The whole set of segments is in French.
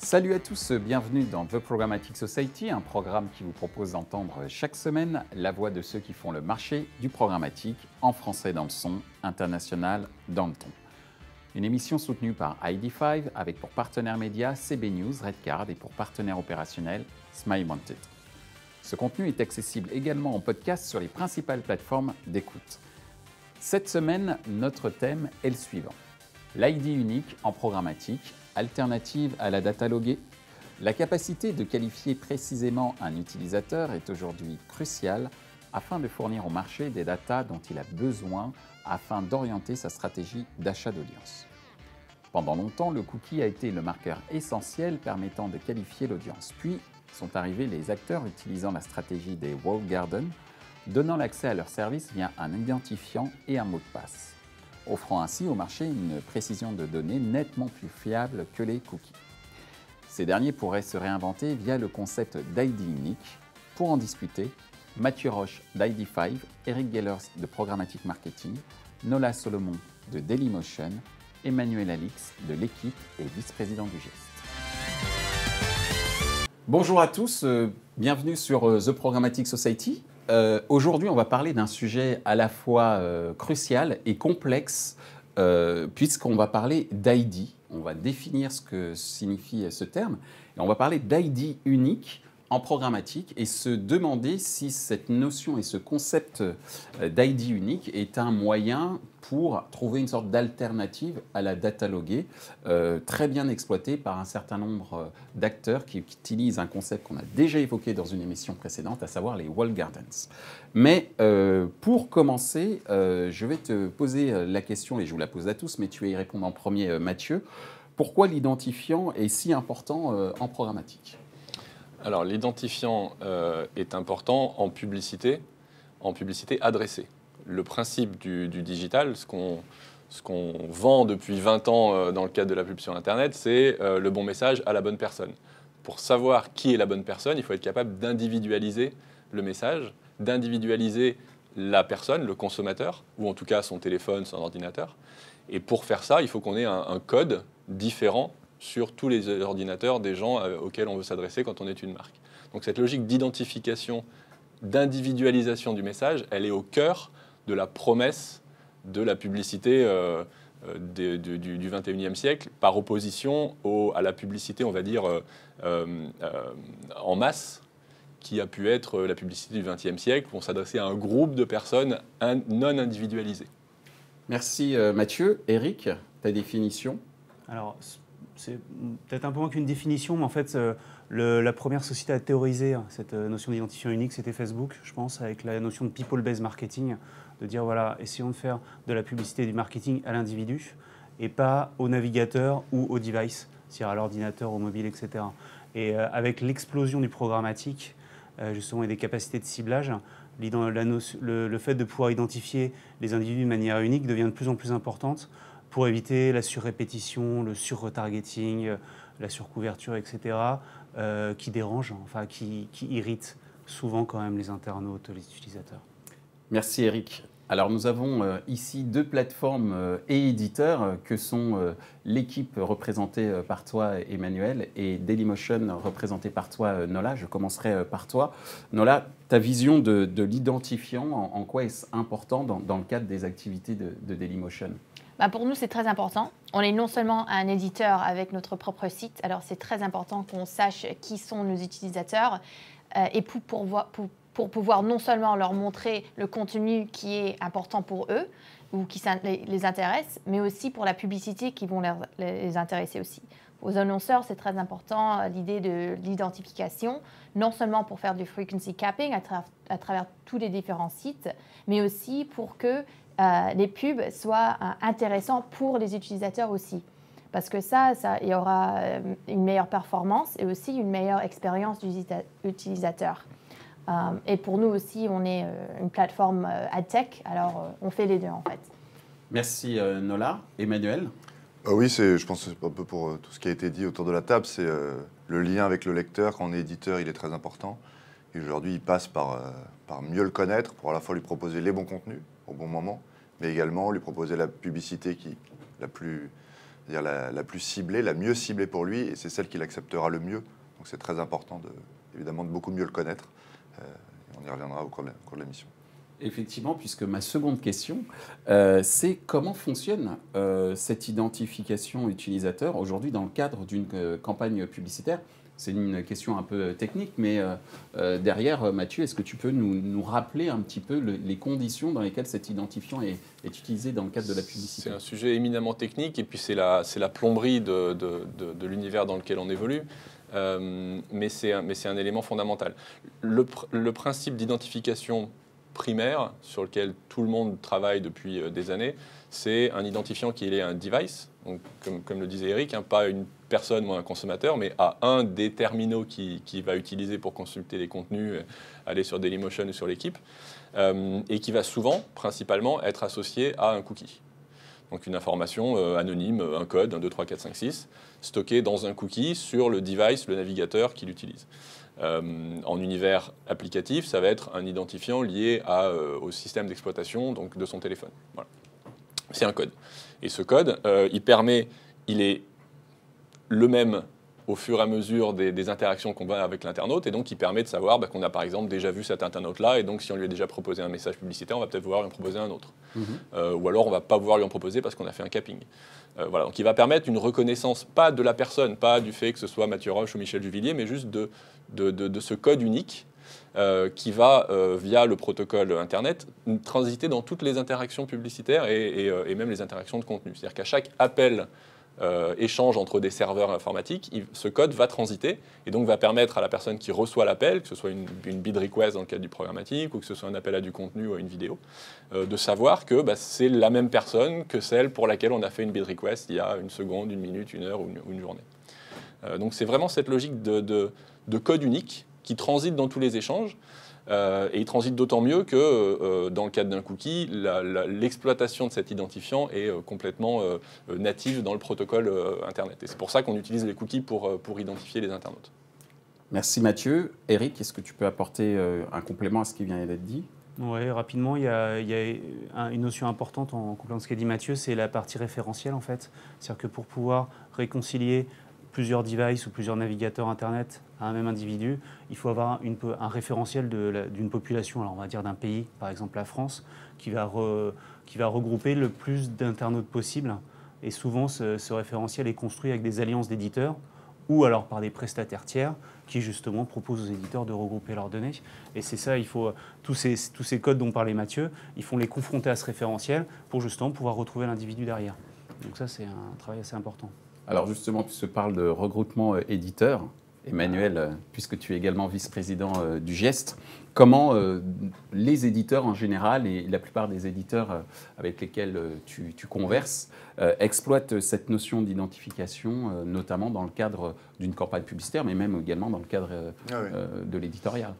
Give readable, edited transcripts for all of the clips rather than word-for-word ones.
Salut à tous, bienvenue dans The Programmatic Society, un programme qui vous propose d'entendre chaque semaine la voix de ceux qui font le marché du programmatique, en français dans le son, international dans le ton. Une émission soutenue par ID5 avec pour partenaire média CB News, Redcard et pour partenaire opérationnel Smile Wanted. Ce contenu est accessible également en podcast sur les principales plateformes d'écoute. Cette semaine, notre thème est le suivant. L'ID unique en programmatique, alternative à la data loguée. La capacité de qualifier précisément un utilisateur est aujourd'hui cruciale afin de fournir au marché des datas dont il a besoin afin d'orienter sa stratégie d'achat d'audience. Pendant longtemps, le cookie a été le marqueur essentiel permettant de qualifier l'audience. Puis sont arrivés les acteurs utilisant la stratégie des walled gardens, donnant l'accès à leurs services via un identifiant et un mot de passe, offrant ainsi au marché une précision de données nettement plus fiable que les cookies. Ces derniers pourraient se réinventer via le concept d'ID unique. Pour en discuter, Mathieu Roche d'ID5, Eric Gellers de Programmatic Marketing, Nola Solomon de Dailymotion, Emmanuel Alix de l'équipe et vice-président du GEST. Bonjour à tous, bienvenue sur The Programmatic Society. Aujourd'hui, on va parler d'un sujet à la fois crucial et complexe, puisqu'on va parler d'ID. On va définir ce que signifie ce terme, et on va parler d'ID unique en programmatique et se demander si cette notion et ce concept d'ID unique est un moyen pour trouver une sorte d'alternative à la data loguée, très bien exploitée par un certain nombre d'acteurs qui utilisent un concept qu'on a déjà évoqué dans une émission précédente, à savoir les walled gardens. Mais pour commencer, je vais te poser la question, et je vous la pose à tous, mais tu vas y répondre en premier, Mathieu. Pourquoi l'identifiant est si important en programmatique ? Alors, l'identifiant est important en publicité adressée. Le principe du digital, ce qu'on vend depuis 20 ans dans le cadre de la pub sur Internet, c'est le bon message à la bonne personne. Pour savoir qui est la bonne personne, il faut être capable d'individualiser le message, d'individualiser la personne, le consommateur, ou en tout cas son téléphone, son ordinateur. Et pour faire ça, il faut qu'on ait un code différent sur tous les ordinateurs des gens auxquels on veut s'adresser quand on est une marque. Donc cette logique d'identification, d'individualisation du message, elle est au cœur de la promesse de la publicité du XXIe siècle, par opposition à la publicité, on va dire, en masse, qui a pu être la publicité du XXe siècle, où on s'adressait à un groupe de personnes non individualisées. Merci Mathieu. Eric, ta définition ? Alors, c'est peut-être un peu moins qu'une définition, mais en fait, la première société à théoriser cette notion d'identifiant unique, c'était Facebook, je pense, avec la notion de people-based marketing, de dire, voilà, essayons de faire de la publicité et du marketing à l'individu, et pas au navigateur ou au device, c'est-à-dire à l'ordinateur, au mobile, etc. Et avec l'explosion du programmatique, justement, et des capacités de ciblage, le fait de pouvoir identifier les individus de manière unique devient de plus en plus importante, pour éviter la surrépétition, le sur-retargeting, la surcouverture, etc., qui dérangent, enfin qui irritent souvent quand même les internautes, les utilisateurs. Merci Eric. Alors nous avons ici deux plateformes et éditeurs que sont l'équipe représentée par toi Emmanuel et Dailymotion représentée par toi Nola. Je commencerai par toi. Nola, ta vision de l'identifiant, en quoi est-ce important dans le cadre des activités de Dailymotion ? Pour nous, c'est très important. On est non seulement un éditeur avec notre propre site, alors c'est très important qu'on sache qui sont nos utilisateurs et pour pouvoir non seulement leur montrer le contenu qui est important pour eux ou qui les intéresse, mais aussi pour la publicité qui vont les intéresser aussi. Aux annonceurs, c'est très important l'idée de l'identification, non seulement pour faire du frequency capping à travers tous les différents sites, mais aussi pour que les pubs soient intéressants pour les utilisateurs aussi. Parce que il y aura une meilleure performance et aussi une meilleure expérience du utilisateur. Et pour nous aussi, on est une plateforme ad-tech, alors on fait les deux en fait. Merci Nola. Emmanuel ? Oui, je pense que c'est un peu pour tout ce qui a été dit autour de la table, c'est le lien avec le lecteur. Quand on est éditeur, il est très important. Et aujourd'hui, il passe par mieux le connaître, pour à la fois lui proposer les bons contenus au bon moment, mais également lui proposer la publicité la plus c'est-à-dire la plus ciblée, la mieux ciblée pour lui, et c'est celle qu'il acceptera le mieux. Donc c'est très important, évidemment, de beaucoup mieux le connaître. On y reviendra au cours de la mission. Effectivement, puisque ma seconde question, c'est comment fonctionne cette identification utilisateur aujourd'hui dans le cadre d'une campagne publicitaire. C'est une question un peu technique, mais derrière, Mathieu, est-ce que tu peux nous rappeler un petit peu les conditions dans lesquelles cet identifiant est utilisé dans le cadre de la publicité? C'est un sujet éminemment technique, et puis c'est la plomberie de l'univers dans lequel on évolue. Mais c'est un élément fondamental. Le principe d'identification primaire sur lequel tout le monde travaille depuis des années, c'est un identifiant qui est un device, donc comme le disait Eric, pas une personne ou un consommateur, mais à un des terminaux qui va utiliser pour consulter les contenus, aller sur Dailymotion ou sur l'équipe, et qui va souvent, principalement, être associé à un cookie. Donc une information anonyme, un code, 1, 2, 3, 4, 5, 6, stocké dans un cookie sur le device, le navigateur qu'il utilise. En univers applicatif, ça va être un identifiant lié au système d'exploitation de son téléphone. Voilà. C'est un code. Et ce code, il est le même au fur et à mesure des interactions qu'on a avec l'internaute, et donc il permet de savoir qu'on a par exemple déjà vu cet internaute-là, et donc si on lui a déjà proposé un message publicitaire, on va peut-être vouloir lui en proposer un autre. Ou alors on ne va pas vouloir lui en proposer parce qu'on a fait un capping. Voilà. Donc il va permettre une reconnaissance, pas de la personne, pas du fait que ce soit Mathieu Roche ou Michel Juvillier, mais juste de ce code unique qui va, via le protocole Internet, transiter dans toutes les interactions publicitaires et même les interactions de contenu. C'est-à-dire qu'à chaque appel, échange entre des serveurs informatiques, ce code va transiter et donc va permettre à la personne qui reçoit l'appel, que ce soit une bid request dans le cadre du programmatique ou que ce soit un appel à du contenu ou à une vidéo, de savoir que c'est la même personne que celle pour laquelle on a fait une bid request il y a une seconde, une minute, une heure ou une journée. Donc c'est vraiment cette logique de code unique qui transite dans tous les échanges. Et il transite d'autant mieux que dans le cadre d'un cookie, l'exploitation de cet identifiant est complètement native dans le protocole Internet. Et c'est pour ça qu'on utilise les cookies pour identifier les internautes. Merci Mathieu. Eric, est-ce que tu peux apporter un complément à ce qui vient d'être dit? Oui, rapidement, il y a une notion importante en complément de ce qu'a dit Mathieu, c'est la partie référentielle en fait. C'est-à-dire que pour pouvoir réconcilier plusieurs devices ou plusieurs navigateurs Internet à un même individu, il faut avoir un référentiel d'une population, alors on va dire d'un pays, par exemple la France, qui va regrouper le plus d'internautes possible. Et souvent, ce référentiel est construit avec des alliances d'éditeurs ou alors par des prestataires tiers qui justement proposent aux éditeurs de regrouper leurs données. Et c'est ça, il faut tous ces codes dont parlait Mathieu, il faut les confronter à ce référentiel pour justement pouvoir retrouver l'individu derrière. Donc ça, c'est un travail assez important. Alors justement, puisque tu parles de regroupement éditeur, Emmanuel, puisque tu es également vice-président du GEST, comment les éditeurs en général, et la plupart des éditeurs avec lesquels tu converses, exploitent cette notion d'identification, notamment dans le cadre d'une campagne publicitaire, mais même également dans le cadre de l'éditorial?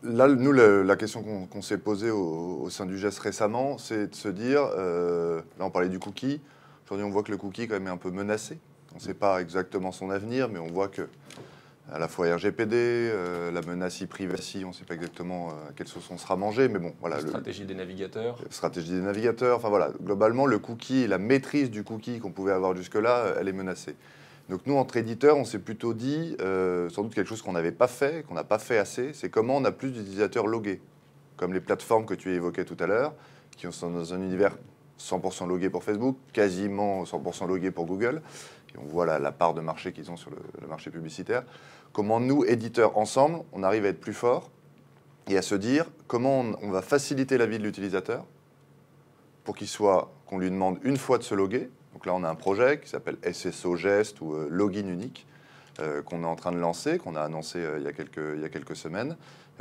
Là, nous, la question qu'on s'est posée au sein du GEST récemment, c'est de se dire, là on parlait du cookie, aujourd'hui on voit que le cookie quand même est un peu menacé. On ne sait pas exactement son avenir, mais on voit que à la fois RGPD, la menace e-privacy, on ne sait pas exactement à quelle sauce on sera mangé, mais bon, voilà. Stratégie des navigateurs. Stratégie des navigateurs, enfin voilà. Globalement, le cookie, la maîtrise du cookie qu'on pouvait avoir jusque-là, elle est menacée. Donc nous, entre éditeurs, on s'est plutôt dit, sans doute quelque chose qu'on n'avait pas fait, qu'on n'a pas fait assez, c'est comment on a plus d'utilisateurs logués, comme les plateformes que tu évoquais tout à l'heure, qui sont dans un univers 100% logué pour Facebook, quasiment 100% logué pour Google. Et on voit la part de marché qu'ils ont sur le marché publicitaire. Comment nous, éditeurs, ensemble, on arrive à être plus forts et à se dire comment on va faciliter la vie de l'utilisateur pour qu'on lui demande une fois de se loguer. Donc là, on a un projet qui s'appelle SSO Gest ou Login Unique qu'on est en train de lancer, qu'on a annoncé il y a quelques semaines,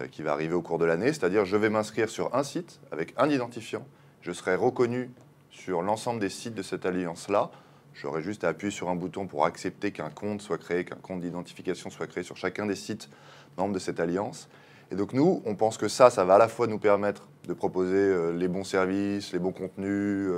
qui va arriver au cours de l'année. C'est-à-dire, je vais m'inscrire sur un site avec un identifiant. Je serai reconnu sur l'ensemble des sites de cette alliance-là. J'aurai juste à appuyer sur un bouton pour accepter qu'un compte soit créé, qu'un compte d'identification soit créé sur chacun des sites membres de cette alliance. Et donc nous, on pense que ça va à la fois nous permettre de proposer les bons services, les bons contenus,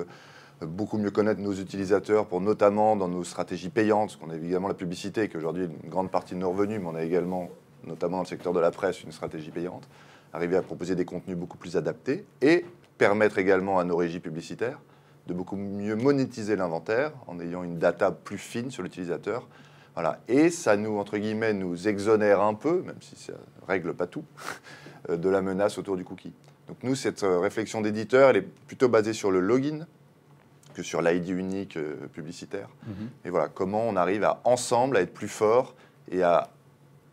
beaucoup mieux connaître nos utilisateurs pour notamment dans nos stratégies payantes, parce qu'on a évidemment la publicité, qui est aujourd'hui une grande partie de nos revenus, mais on a également, notamment dans le secteur de la presse, une stratégie payante, arriver à proposer des contenus beaucoup plus adaptés et permettre également à nos régies publicitaires de beaucoup mieux monétiser l'inventaire en ayant une data plus fine sur l'utilisateur. Voilà. Et ça nous, entre guillemets, nous exonère un peu, même si ça ne règle pas tout, de la menace autour du cookie. Donc nous, cette réflexion d'éditeur, elle est plutôt basée sur le login que sur l'ID unique publicitaire. Et voilà, comment on arrive ensemble à être plus fort et à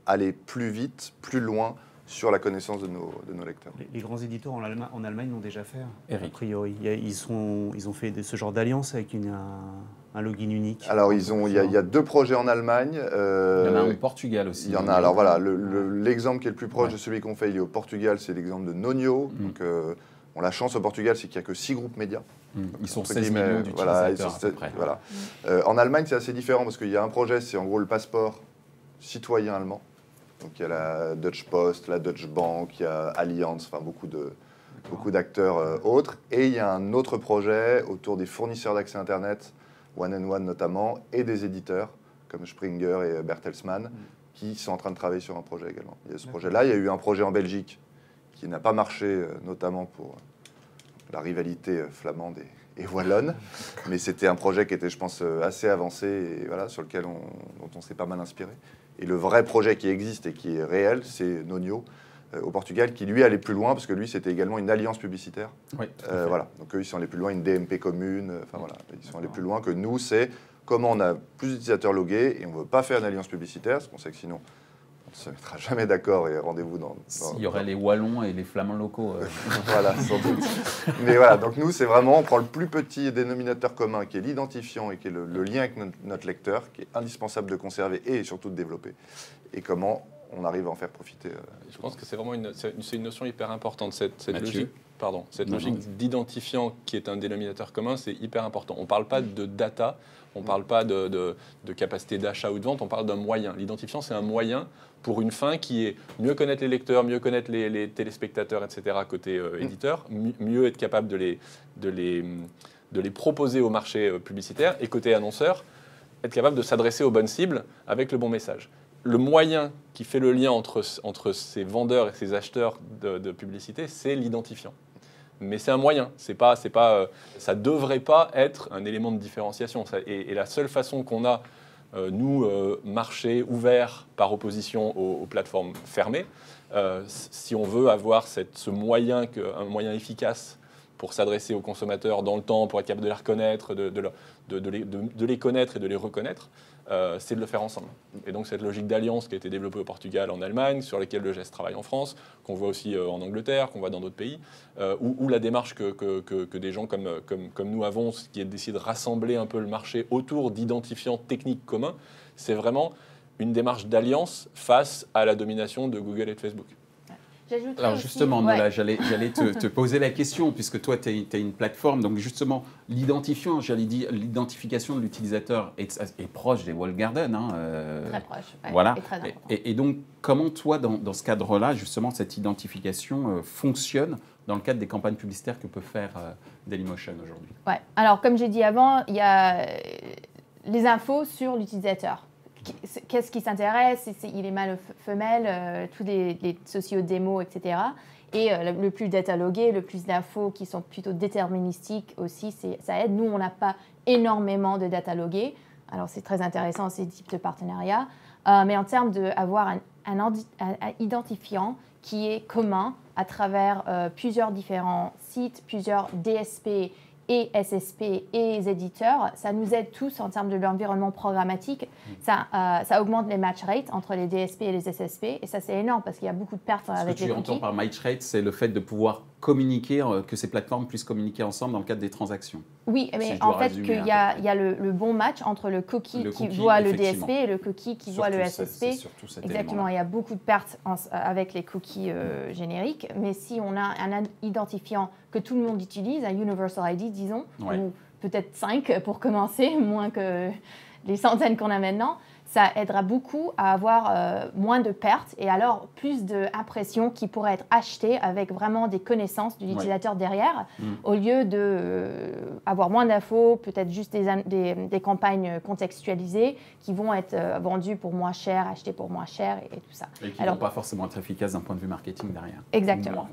aller plus vite, plus loin sur la connaissance de nos lecteurs. Les grands éditeurs en Allemagne l'ont déjà fait, Eric. a priori. Ils ont fait ce genre d'alliance avec un login unique. Alors, il y a 2 projets en Allemagne. Il y en a un au Portugal aussi. Il y en a. Alors voilà, l'exemple qui est le plus proche de celui qu'on fait, il est au Portugal, c'est l'exemple de Nonio. Donc, on a la chance au Portugal, c'est qu'il n'y a que 6 groupes médias. Ils sont Entre 16 millions d'utilisateurs à peu près. Voilà. En Allemagne, c'est assez différent parce qu'il y a un projet, c'est en gros le passeport citoyen allemand. Donc il y a la Deutsche Post, la Deutsche Bank, il y a Allianz, enfin beaucoup d'acteurs autres. Et il y a un autre projet autour des fournisseurs d'accès Internet, One and One notamment, et des éditeurs comme Springer et Bertelsmann, qui sont en train de travailler sur un projet également. Il y a ce projet-là, il y a eu un projet en Belgique qui n'a pas marché, notamment pour la rivalité flamande et wallonne, mais c'était un projet qui était, je pense, assez avancé et voilà, sur lequel dont on s'est pas mal inspiré. Et le vrai projet qui existe et qui est réel, c'est Nonio au Portugal, qui lui allait plus loin, parce que lui, c'était également une alliance publicitaire. Oui, voilà. Donc eux, ils sont allés plus loin, une DMP commune, enfin voilà, ils sont allés plus loin que nous, c'est comment on a plus d'utilisateurs logués et on ne veut pas faire une alliance publicitaire, parce qu'on sait que sinon, on ne se mettra jamais d'accord et rendez-vous dans... Il y aurait les Wallons et les Flamands locaux. Voilà, sans doute. Mais voilà, donc nous, c'est vraiment, on prend le plus petit dénominateur commun, qui est l'identifiant et qui est le lien avec notre lecteur, qui est indispensable de conserver et surtout de développer. Et comment on arrive à en faire profiter. Je pense que c'est vraiment une notion hyper importante, cette Mathieu. logique d'identifiant qui est un dénominateur commun, c'est hyper important. On ne parle pas de data, on ne parle pas de capacité d'achat ou de vente, on parle d'un moyen. L'identifiant, c'est un moyen pour une fin qui est mieux connaître les lecteurs, mieux connaître les téléspectateurs, etc., côté éditeur, mieux être capable de les proposer au marché publicitaire, et côté annonceur, être capable de s'adresser aux bonnes cibles avec le bon message. Le moyen qui fait le lien entre ces vendeurs et ces acheteurs de publicité, c'est l'identifiant. Mais c'est un moyen, ça ne devrait pas être un élément de différenciation. Et la seule façon qu'on a, nous, marché ouvert par opposition aux plateformes fermées, si on veut avoir un moyen efficace pour s'adresser aux consommateurs dans le temps, pour être capable de les reconnaître, de les connaître et de les reconnaître, c'est de le faire ensemble. Et donc cette logique d'alliance qui a été développée au Portugal, en Allemagne, sur laquelle le GEST travaille en France, qu'on voit aussi en Angleterre, qu'on voit dans d'autres pays, où la démarche que des gens comme nous avons, qui est d'essayer de rassembler un peu le marché autour d'identifiants techniques communs, c'est vraiment une démarche d'alliance face à la domination de Google et de Facebook. Alors justement, Nola, j'allais te poser la question, puisque toi, tu es une plateforme, donc justement, l'identifiant, j'allais dire, l'identification de l'utilisateur est proche des walled gardens. Très proche, ouais, voilà. et très important. Et donc, comment toi, dans ce cadre-là, justement, cette identification fonctionne dans le cadre des campagnes publicitaires que peut faire Dailymotion aujourd'hui? Ouais. Alors, comme j'ai dit avant, il y a les infos sur l'utilisateur. Qu'est-ce qui s'intéresse, il est mâle ou femelle, tous les socio-démos, etc. Et le plus datalogué, le plus d'infos qui sont plutôt déterministiques aussi, ça aide. Nous, on n'a pas énormément de datalogués. Alors, c'est très intéressant, ces types de partenariats. Mais en termes d'avoir un identifiant qui est commun à travers plusieurs différents sites, plusieurs DSP et SSP et les éditeurs, ça nous aide tous en termes de l'environnement programmatique. Ça augmente les match rates entre les DSP et les SSP, et ça c'est énorme parce qu'il y a beaucoup de pertes avec les cookies. Ce que tu entends par match rate, c'est le fait de pouvoir communiquer, que ces plateformes puissent communiquer ensemble dans le cadre des transactions. Oui, mais en fait, qu'il y a le bon match entre le cookie qui voit le DSP et le cookie qui voit le SSP. Exactement, il y a beaucoup de pertes avec les cookies génériques, mais si on a un identifiant que tout le monde utilise, un Universal ID, disons, ou peut-être 5 pour commencer, moins que les centaines qu'on a maintenant, ça aidera beaucoup à avoir moins de pertes et alors plus d'impressions qui pourraient être achetées avec vraiment des connaissances de l'utilisateur derrière, au lieu d'avoir moins d'infos, peut-être juste des campagnes contextualisées qui vont être vendues pour moins cher, achetées pour moins cher et tout ça. Et qui ne vont pas forcément être efficaces d'un point de vue marketing derrière. Exactement.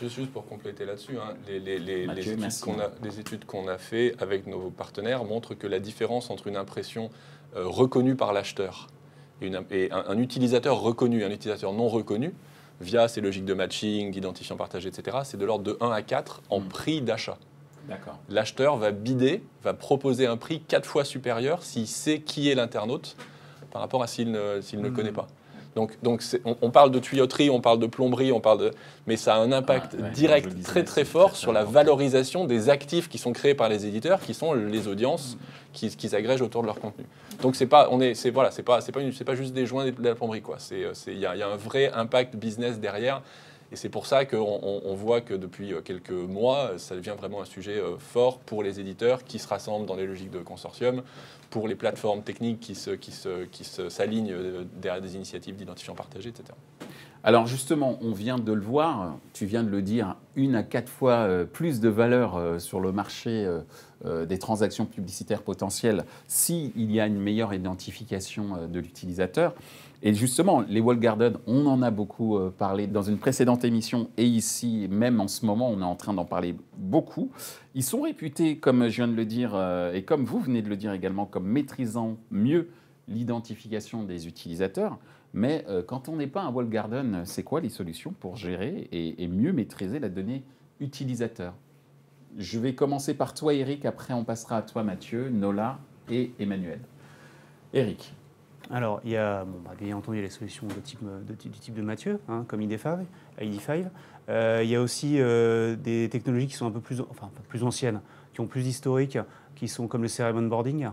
Juste pour compléter là-dessus, hein, Mathieu, les études qu'on a fait avec nos partenaires montrent que la différence entre une impression reconnue par l'acheteur et un utilisateur reconnu et un utilisateur non reconnu, via ces logiques de matching, d'identifiant partagé, etc., c'est de l'ordre de 1 à 4 en prix d'achat. D'accord. L'acheteur va bider, va proposer un prix 4 fois supérieur s'il sait qui est l'internaute par rapport à s'il ne connaît pas. Donc on parle de tuyauterie, on parle de plomberie, mais ça a un impact direct très très fort sur la valorisation des actifs qui sont créés par les éditeurs, qui sont les audiences qu'ils agrègent autour de leur contenu. Donc c'est pas juste des joints de la plomberie, quoi. Il y a un vrai impact business derrière. Et c'est pour ça qu'on voit que depuis quelques mois, ça devient vraiment un sujet fort pour les éditeurs qui se rassemblent dans les logiques de consortium, pour les plateformes techniques qui s'alignent derrière des initiatives d'identifiant partagé, etc. Alors justement, on vient de le voir, tu viens de le dire, 1 à 4 fois plus de valeur sur le marché des transactions publicitaires potentielles s'il y a une meilleure identification de l'utilisateur. Et justement, les walled gardens, on en a beaucoup parlé dans une précédente émission et ici, même en ce moment, on est en train d'en parler beaucoup. Ils sont réputés, comme je viens de le dire, et comme vous venez de le dire également, comme maîtrisant mieux l'identification des utilisateurs. Mais quand on n'est pas un walled garden, c'est quoi les solutions pour gérer et mieux maîtriser la donnée utilisateur? Je vais commencer par toi, Eric, après on passera à toi, Mathieu, Nola et Emmanuel. Eric. Alors, il y a bien entendu les solutions du type de Mathieu, hein, comme ID5. Il y a aussi des technologies qui sont un peu plus anciennes, qui ont plus d'historique, qui sont comme le CRM onboarding.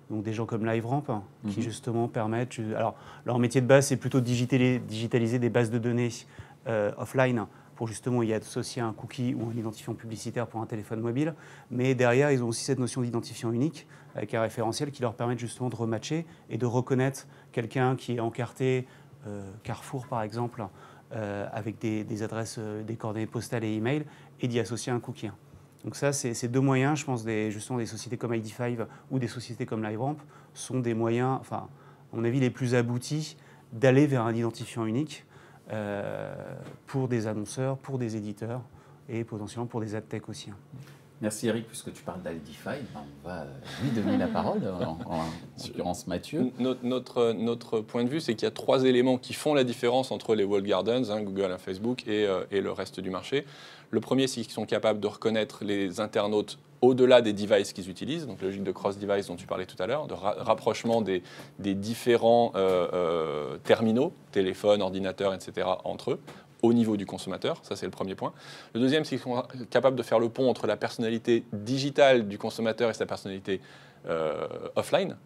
Donc des gens comme LiveRamp qui justement permettent... Alors, leur métier de base, c'est plutôt de digitaliser des bases de données offline pour justement y associer un cookie ou un identifiant publicitaire pour un téléphone mobile. Mais derrière, ils ont aussi cette notion d'identifiant unique avec un référentiel qui leur permet justement de rematcher et de reconnaître quelqu'un qui est encarté, Carrefour par exemple, avec des adresses, des coordonnées postales et email, et d'y associer un cookie. Donc ça, c'est deux moyens, je pense, justement des sociétés comme ID5 ou des sociétés comme LiveRamp sont des moyens, enfin, à mon avis, les plus aboutis d'aller vers un identifiant unique pour des annonceurs, pour des éditeurs et potentiellement pour des ad tech aussi. Merci Eric, puisque tu parles d'Aldify, on va lui donner la parole, en l'occurrence Mathieu. Notre point de vue, c'est qu'il y a 3 éléments qui font la différence entre les walled gardens, Google, Facebook et le reste du marché. Le premier, c'est qu'ils sont capables de reconnaître les internautes au-delà des devices qu'ils utilisent, donc la logique de cross-device dont tu parlais tout à l'heure, de rapprochement des différents terminaux, téléphones, ordinateurs, etc., entre eux, au niveau du consommateur. Ça, c'est le premier point. Le deuxième, c'est qu'ils sont capables de faire le pont entre la personnalité digitale du consommateur et sa personnalité offline,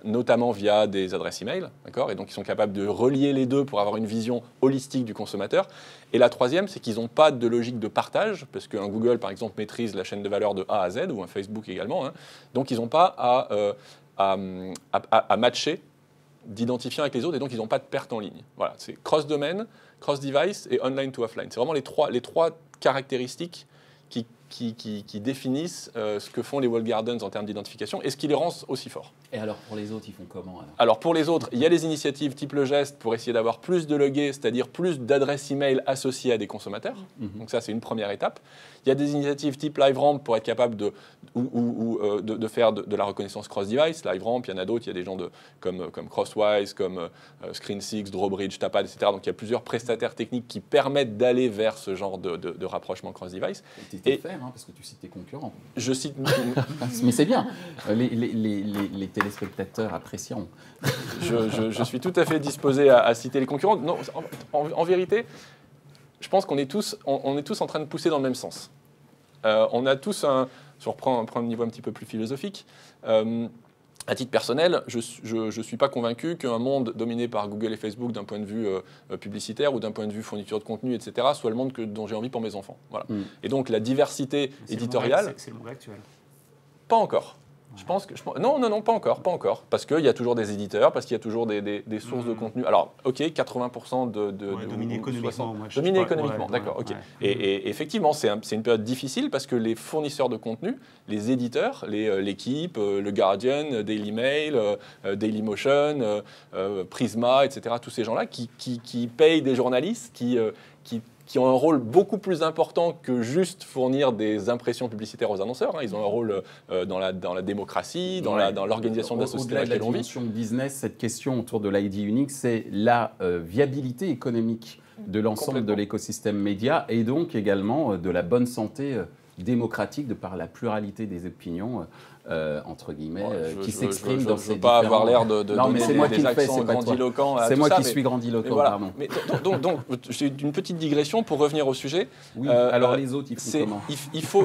notamment via des adresses email, d'accord ? Et donc, ils sont capables de relier les deux pour avoir une vision holistique du consommateur. Et la troisième, c'est qu'ils n'ont pas de logique de partage, parce qu'un Google, par exemple, maîtrise la chaîne de valeur de A à Z, ou un Facebook également. Hein. Donc, ils n'ont pas à matcher d'identifiants avec les autres, et donc ils n'ont pas de perte en ligne. Voilà, c'est cross-domaine, cross-device et online to offline. C'est vraiment les trois caractéristiques qui définissent ce que font les walled gardens en termes d'identification et ce qui les rend aussi forts. Et alors pour les autres, ils font comment alors pour les autres, il y a les initiatives type le geste pour essayer d'avoir plus de logués, c'est-à-dire plus d'adresses email associées à des consommateurs. Donc ça, c'est une première étape. Il y a des initiatives type LiveRamp pour être capable de faire de la reconnaissance cross-device. LiveRamp, il y en a d'autres, il y a des gens comme Crosswise, comme Screen6, Drawbridge, Tapad, etc. Donc il y a plusieurs prestataires techniques qui permettent d'aller vers ce genre de rapprochement cross-device. Et faire, parce que tu cites tes concurrents. Je cite... Mais c'est bien, les téléspectateurs apprécieront. Je suis tout à fait disposé à citer les concurrents. Non, en vérité, je pense qu'on est tous en train de pousser dans le même sens. On a tous je reprends un niveau un petit peu plus philosophique. À titre personnel, je ne suis pas convaincu qu'un monde dominé par Google et Facebook d'un point de vue publicitaire ou d'un point de vue fourniture de contenu, etc., soit le monde dont j'ai envie pour mes enfants. Voilà. Et donc la diversité éditoriale... C'est le monde actuel. Pas encore. Je pense que non, pas encore, parce qu'il y a toujours des éditeurs, parce qu'il y a toujours des sources de contenu. Alors, ok, 80% dominé économiquement. Dominé économiquement, d'accord, ok. Et effectivement, c'est une période difficile parce que les fournisseurs de contenu, les éditeurs, l'équipe, le Guardian, Dailymail, Dailymotion, Prisma, etc., tous ces gens-là qui payent des journalistes, qui qui ont un rôle beaucoup plus important que juste fournir des impressions publicitaires aux annonceurs. Ils ont un rôle dans la démocratie, dans l'organisation de la société dans laquelle on vit. Au-delà de la dimension business, cette question autour de l'ID unique, c'est la viabilité économique de l'ensemble de l'écosystème média et donc également de la bonne santé démocratique de par la pluralité des opinions, entre guillemets, qui s'expriment dans ces différents... Je ne veux pas avoir l'air de donner des accents grandiloquents à tout ça. C'est moi qui suis grandiloquent, voilà. pardon. Mais donc j'ai une petite digression pour revenir au sujet. Oui, alors les autres, ils font comment ?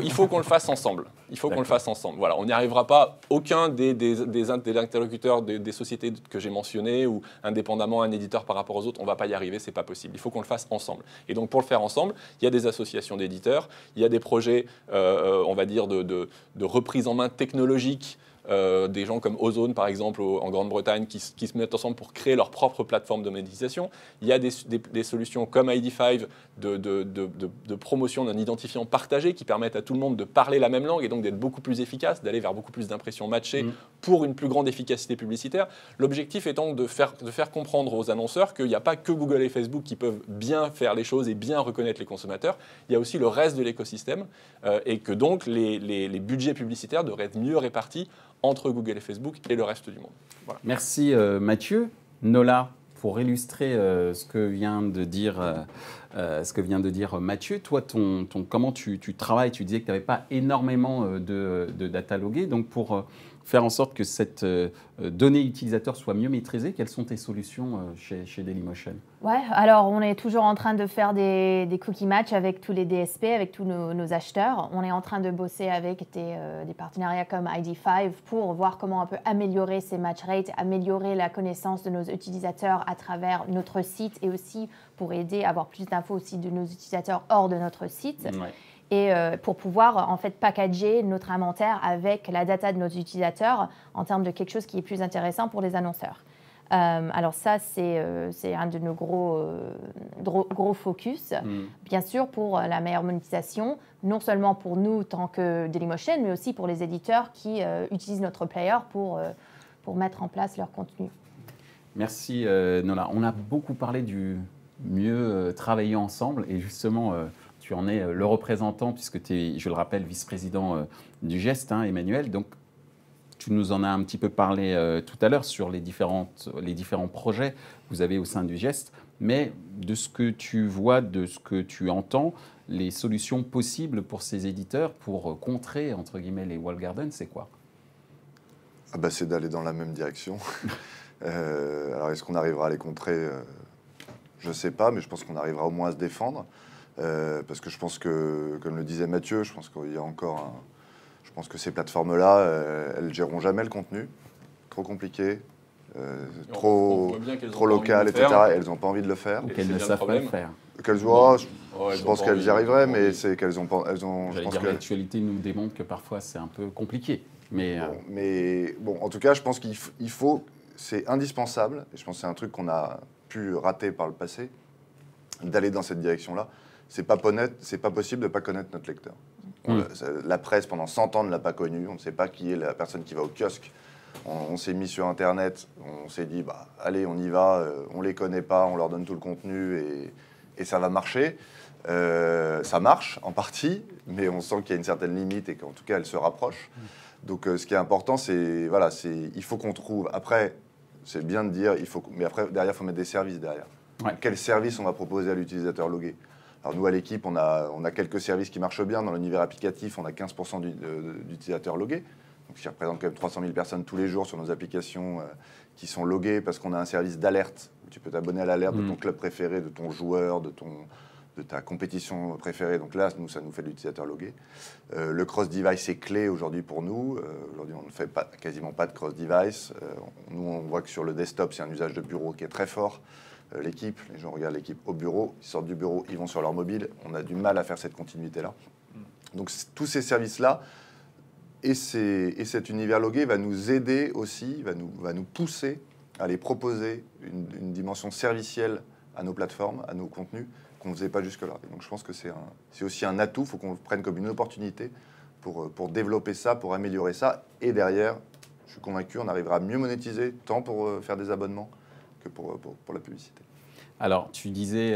Il faut qu'on le fasse ensemble. Il faut qu'on le fasse ensemble. Voilà, on n'y arrivera pas. Aucun des interlocuteurs des sociétés que j'ai mentionnées ou indépendamment un éditeur par rapport aux autres, on ne va pas y arriver, c'est pas possible. Il faut qu'on le fasse ensemble. Et donc pour le faire ensemble, il y a des associations d'éditeurs, il y a des projets, on va dire, de reprise en main technologique. Des gens comme Ozone, par exemple, en Grande-Bretagne, qui se mettent ensemble pour créer leur propre plateforme de monétisation. Il y a des solutions comme ID5 de promotion d'un identifiant partagé qui permettent à tout le monde de parler la même langue et donc d'être beaucoup plus efficace, d'aller vers beaucoup plus d'impressions matchées pour une plus grande efficacité publicitaire. L'objectif étant de faire comprendre aux annonceurs qu'il n'y a pas que Google et Facebook qui peuvent bien faire les choses et bien reconnaître les consommateurs. Il y a aussi le reste de l'écosystème et que donc les budgets publicitaires devraient être mieux répartis entre Google et Facebook et le reste du monde. Voilà. Merci Mathieu. Nola, pour illustrer ce que vient de dire Mathieu, toi, comment tu travailles ? Tu disais que tu n'avais pas énormément de data loguée. Donc, pour faire en sorte que cette donnée utilisateur soit mieux maîtrisée, quelles sont tes solutions chez Dailymotion ? Ouais, alors on est toujours en train de faire des cookie match avec tous les DSP, avec tous nos acheteurs. On est en train de bosser avec des partenariats comme ID5 pour voir comment on peut améliorer ces match rates, améliorer la connaissance de nos utilisateurs à travers notre site et aussi pour aider à avoir plus d'infos aussi de nos utilisateurs hors de notre site. Ouais. Et pour pouvoir en fait packager notre inventaire avec la data de nos utilisateurs en termes de quelque chose qui est plus intéressant pour les annonceurs. Alors ça, c'est un de nos gros focus. Bien sûr, pour la meilleure monétisation, non seulement pour nous, tant que Dailymotion, mais aussi pour les éditeurs qui utilisent notre player pour mettre en place leur contenu. Merci Nola. On a beaucoup parlé du mieux travailler ensemble et justement... tu en es le représentant, puisque tu es, je le rappelle, vice-président du GEST, Emmanuel. Donc, tu nous en as un petit peu parlé tout à l'heure sur les différents projets que vous avez au sein du GEST. Mais de ce que tu vois, de ce que tu entends, les solutions possibles pour ces éditeurs pour contrer, entre guillemets, les walled gardens, c'est quoi ? C'est d'aller dans la même direction. Alors, est-ce qu'on arrivera à les contrer ? Je ne sais pas, mais je pense qu'on arrivera au moins à se défendre. Parce que je pense que, comme le disait Mathieu, je pense qu'il y a encore je pense que ces plateformes-là, elles ne géreront jamais le contenu. Trop compliqué, trop local, etc. Elles n'ont pas envie de le faire. Ou qu'elles ne savent pas le faire. Je pense qu'elles y arriveraient, mais c'est qu'elles ont... L'actualité nous démontre que parfois c'est un peu compliqué. Mais en tout cas, je pense qu'il faut... C'est indispensable, et je pense que c'est un truc qu'on a pu rater par le passé, d'aller dans cette direction-là. C'est pas possible de ne pas connaître notre lecteur. La presse, pendant 100 ans, ne l'a pas connu. On ne sait pas qui est la personne qui va au kiosque. On s'est mis sur Internet. On s'est dit, allez, on y va. On ne les connaît pas. On leur donne tout le contenu et ça va marcher. Ça marche, en partie, mais on sent qu'il y a une certaine limite et qu'en tout cas, elle se rapproche. Donc, ce qui est important, c'est il faut qu'on trouve... Après, c'est bien de dire, mais après, derrière, il faut mettre des services derrière. Ouais. Quel service on va proposer à l'utilisateur logué ? Alors nous, à l'équipe, on a quelques services qui marchent bien. Dans l'univers applicatif, on a 15% d'utilisateurs logués, donc qui représente quand même 300 000 personnes tous les jours sur nos applications qui sont loguées parce qu'on a un service d'alerte où tu peux t'abonner à l'alerte de ton club préféré, de ton joueur, de ta compétition préférée. Donc là, ça nous fait de l'utilisateur logué. Le cross-device est clé aujourd'hui pour nous. Aujourd'hui, on ne fait quasiment pas de cross-device. Nous, on voit que sur le desktop, c'est un usage de bureau qui est très fort. L'équipe, les gens regardent l'équipe au bureau, ils sortent du bureau, ils vont sur leur mobile. On a du mal à faire cette continuité-là. Donc tous ces services-là et cet univers logué va nous aider aussi, va nous pousser à les proposer une dimension servicielle à nos plateformes, à nos contenus qu'on ne faisait pas jusque-là. Donc je pense que c'est aussi un atout, il faut qu'on le prenne comme une opportunité pour développer ça, pour améliorer ça. Et derrière, je suis convaincu, on arrivera à mieux monétiser, tant pour faire des abonnements que pour la publicité. Alors, tu disais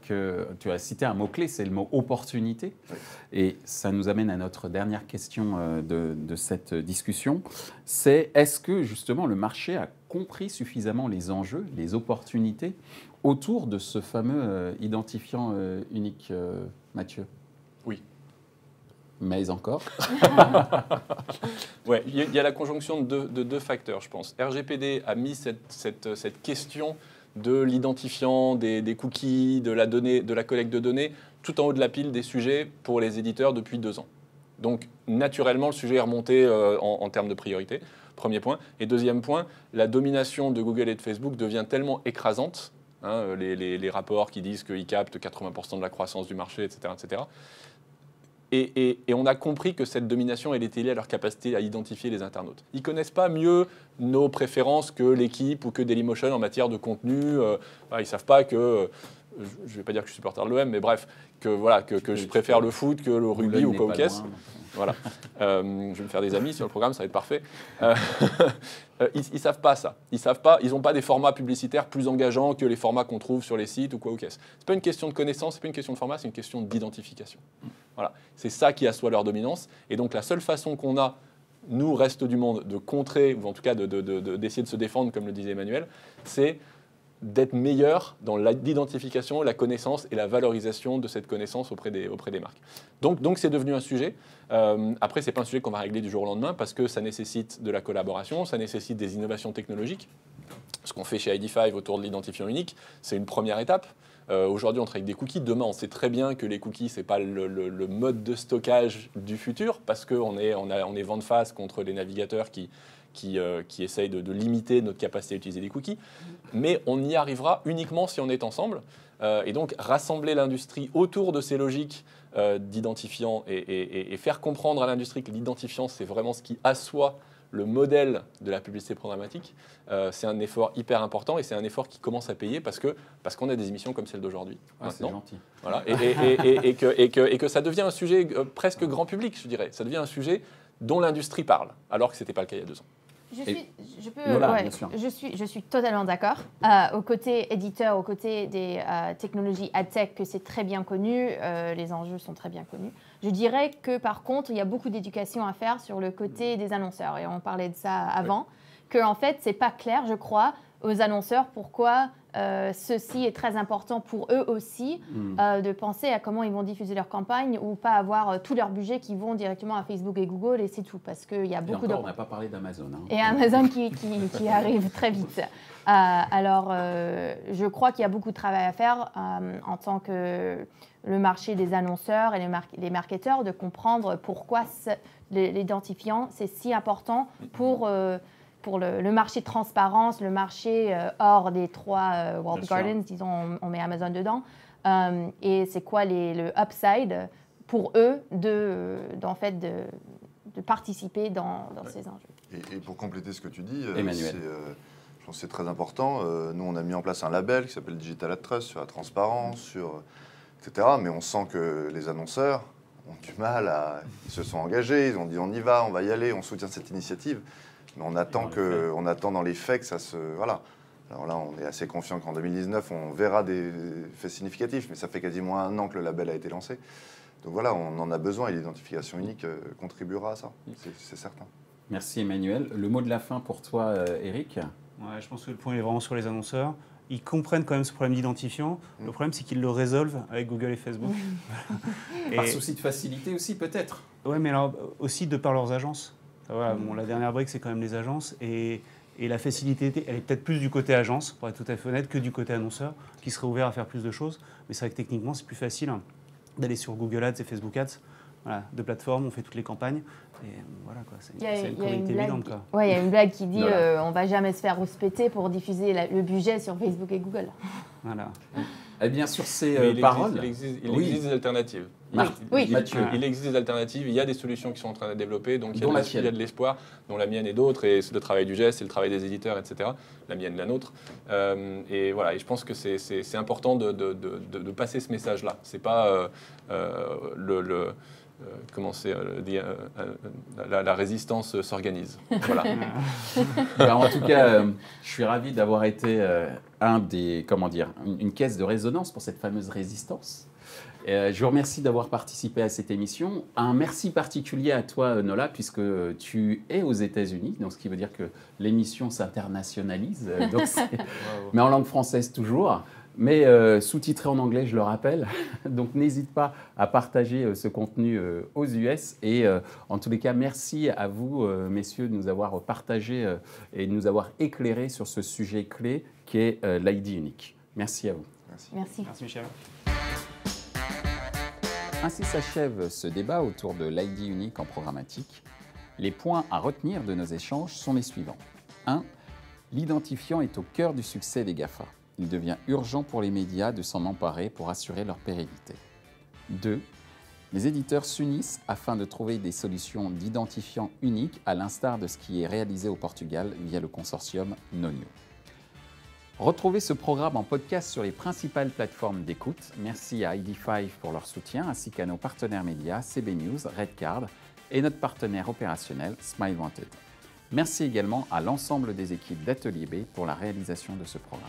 que tu as cité un mot-clé, c'est le mot opportunité. Oui. Et ça nous amène à notre dernière question de cette discussion. C'est est-ce que justement le marché a compris suffisamment les enjeux, les opportunités autour de ce fameux identifiant unique, Mathieu? Oui. Mais encore? Ouais, il y a la conjonction de deux facteurs, je pense. RGPD a mis cette question de l'identifiant, des cookies, de la collecte de données, tout en haut de la pile des sujets pour les éditeurs depuis 2 ans. Donc, naturellement, le sujet est remonté en termes de priorité, premier point. Et deuxième point, la domination de Google et de Facebook devient tellement écrasante, hein, les rapports qui disent qu'ils captent 80% de la croissance du marché, etc., etc. Et on a compris que cette domination, elle était liée à leur capacité à identifier les internautes. Ils ne connaissent pas mieux nos préférences que l'équipe ou que Dailymotion en matière de contenu. Ils ne savent pas que, je ne vais pas dire que je suis supporter de l'OM, mais bref, que je préfère le foot que le rugby ou quoi au caisse. Voilà. Je vais me faire des amis sur le programme, ça va être parfait. Ils savent pas ça. Ils savent pas. Ils n'ont pas des formats publicitaires plus engageants que les formats qu'on trouve sur les sites ou quoi au caisse. C'est pas une question de connaissance, c'est pas une question de format, c'est une question d'identification. Voilà. C'est ça qui assoit leur dominance. Et donc la seule façon qu'on a, nous, reste du monde, de contrer, ou en tout cas d'essayer de se défendre, comme le disait Emmanuel, c'est d'être meilleur dans l'identification, la connaissance et la valorisation de cette connaissance auprès des marques. Donc c'est devenu un sujet. Après, ce n'est pas un sujet qu'on va régler du jour au lendemain parce que ça nécessite de la collaboration, ça nécessite des innovations technologiques. Ce qu'on fait chez ID5 autour de l'identifiant unique, c'est une première étape. Aujourd'hui, on travaille avec des cookies. Demain, on sait très bien que les cookies, ce n'est pas le mode de stockage du futur parce qu'on est vent de face contre les navigateurs qui essayent de limiter notre capacité à utiliser des cookies. Mais on y arrivera uniquement si on est ensemble. Et donc, rassembler l'industrie autour de ces logiques d'identifiant et faire comprendre à l'industrie que l'identifiant, c'est vraiment ce qui assoit le modèle de la publicité programmatique, c'est un effort hyper important et c'est un effort qui commence à payer parce qu'on a des émissions comme celle d'aujourd'hui. C'est gentil. Voilà, et que ça devient un sujet presque grand public, je dirais. Ça devient un sujet dont l'industrie parle, alors que ce n'était pas le cas il y a 2 ans. Je suis totalement d'accord. Au côté éditeur, au côté des technologies ad-tech, que c'est très bien connu, les enjeux sont très bien connus. Je dirais que par contre, il y a beaucoup d'éducation à faire sur le côté des annonceurs. Et on parlait de ça avant, que en fait, c'est pas clair, je crois, aux annonceurs pourquoi ceci est très important pour eux aussi de penser à comment ils vont diffuser leur campagne ou pas avoir tout leur budget qui vont directement à Facebook et Google et c'est tout parce qu'il y a beaucoup on n'a pas parlé d'Amazon. Hein. Et Amazon qui arrive très vite. Alors, je crois qu'il y a beaucoup de travail à faire en tant que le marché des annonceurs et les marketeurs de comprendre pourquoi l'identifiant, c'est si important pour le marché de transparence, le marché hors des 3 walled gardens, disons, on met Amazon dedans. Et c'est quoi le upside pour eux de participer dans ces enjeux. Et pour compléter ce que tu dis, Emmanuel. Je pense que c'est très important. Nous, on a mis en place un label qui s'appelle Digital Ad Trust sur la transparence, etc. Mais on sent que les annonceurs ont du mal ils se sont engagés, ils ont dit on y va, on va y aller, on soutient cette initiative. Mais on attend dans les faits que ça se... Voilà. Alors là, on est assez confiant qu'en 2019, on verra des faits significatifs, mais ça fait quasiment 1 an que le label a été lancé. Donc voilà, on en a besoin et l'identification unique contribuera à ça, c'est certain. Merci Emmanuel. Le mot de la fin pour toi, Eric. Ouais, je pense que le point est vraiment sur les annonceurs. Ils comprennent quand même ce problème d'identifiant. Le problème, c'est qu'ils le résolvent avec Google et Facebook. Par souci de facilité aussi, peut-être. Oui, mais alors aussi de par leurs agences. Voilà, la dernière brique, c'est quand même les agences. Et la facilité, elle est peut-être plus du côté agence, pour être tout à fait honnête, que du côté annonceur, qui serait ouvert à faire plus de choses. Mais c'est vrai que techniquement, c'est plus facile d'aller sur Google Ads et Facebook Ads. Voilà, 2 plateformes, on fait toutes les campagnes. Et voilà, quoi, c'est une correcte évidente. Oui, il y a une blague qui dit on ne va jamais se faire rouspéter pour diffuser le budget sur Facebook et Google. Voilà. Eh bien, sur ces paroles... Il existe des alternatives. Oui. Mathieu. Il existe des alternatives, il y a des solutions qui sont en train d'être développées, donc il y a de l'espoir, dont la mienne et d'autres, et c'est le travail du GEST, c'est le travail des éditeurs, etc. La mienne, la nôtre. Et voilà, et je pense que c'est important de passer ce message-là. C'est pas la résistance s'organise. Voilà. En tout cas, je suis ravi d'avoir été une caisse de résonance pour cette fameuse résistance. Je vous remercie d'avoir participé à cette émission. Un merci particulier à toi, Nola, puisque tu es aux États-Unis, donc ce qui veut dire que l'émission s'internationalise, mais en langue française toujours. Mais sous-titré en anglais, je le rappelle. Donc n'hésite pas à partager ce contenu aux US. Et en tous les cas, merci à vous, messieurs, de nous avoir partagé et de nous avoir éclairé sur ce sujet clé qui est l'ID unique. Merci à vous. Merci. Merci Michel. Ainsi s'achève ce débat autour de l'ID unique en programmatique. Les points à retenir de nos échanges sont les suivants. 1. L'identifiant est au cœur du succès des GAFA. Il devient urgent pour les médias de s'en emparer pour assurer leur pérennité. 2. Les éditeurs s'unissent afin de trouver des solutions d'identifiants uniques à l'instar de ce qui est réalisé au Portugal via le consortium Nonio. Retrouvez ce programme en podcast sur les principales plateformes d'écoute. Merci à ID5 pour leur soutien, ainsi qu'à nos partenaires médias CB News, Redcard et notre partenaire opérationnel Smile Wanted. Merci également à l'ensemble des équipes d'Atelier B pour la réalisation de ce programme.